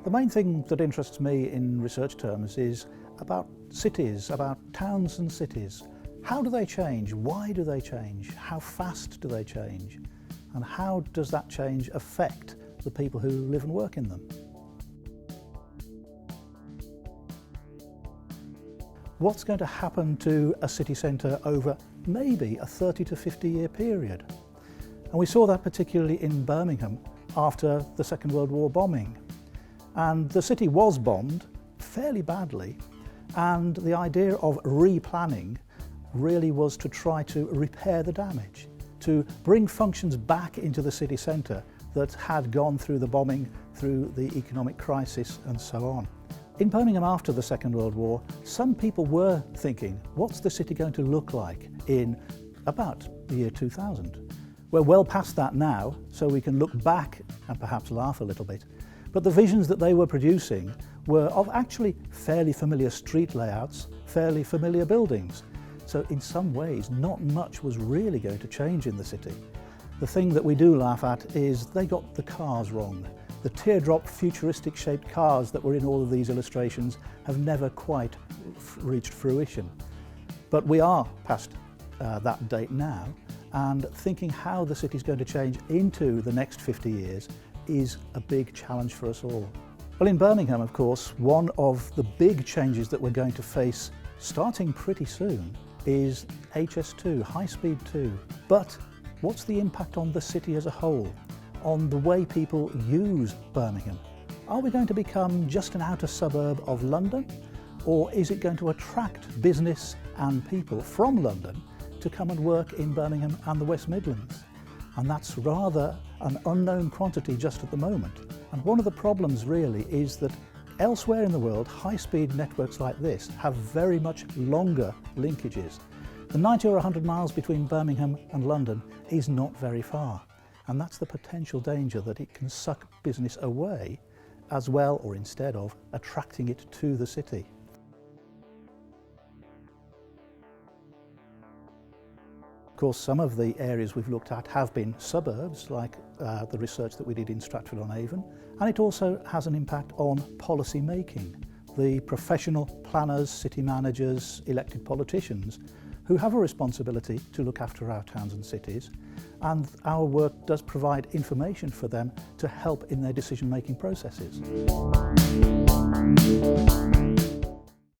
The main thing that interests me in research terms is about cities, about towns and cities. How do they change? Why do they change? How fast do they change? And how does that change affect the people who live and work in them? What's going to happen to a city centre over maybe a 30 to 50 year period? And we saw that particularly in Birmingham after the Second World War bombing. And the city was bombed fairly badly, and the idea of replanning really was to try to repair the damage, to bring functions back into the city centre that had gone through the bombing, through the economic crisis and so on. In Birmingham after the Second World War, some people were thinking, what's the city going to look like in about the year 2000? We're well past that now, so we can look back and perhaps laugh a little bit. But the visions that they were producing were of actually fairly familiar street layouts, fairly familiar buildings. So in some ways, not much was really going to change in the city. The thing that we do laugh at is they got the cars wrong. The teardrop futuristic shaped cars that were in all of these illustrations have never quite reached fruition. But we are past that date now, and thinking how the city's going to change into the next 50 years is a big challenge for us all. Well, in Birmingham, of course, one of the big changes that we're going to face starting pretty soon is HS2, High Speed 2. But what's the impact on the city as a whole? On the way people use Birmingham? Are we going to become just an outer suburb of London? Or is it going to attract business and people from London to come and work in Birmingham and the West Midlands? And that's rather an unknown quantity just at the moment. And one of the problems really is that elsewhere in the world, high-speed networks like this have very much longer linkages. The 90 or 100 miles between Birmingham and London is not very far. And that's the potential danger, that it can suck business away as well, or instead of attracting it to the city. Of course, some of the areas we've looked at have been suburbs, like the research that we did in Stratford-on-Avon, and it also has an impact on policy making. The professional planners, city managers, elected politicians who have a responsibility to look after our towns and cities, and our work does provide information for them to help in their decision-making processes.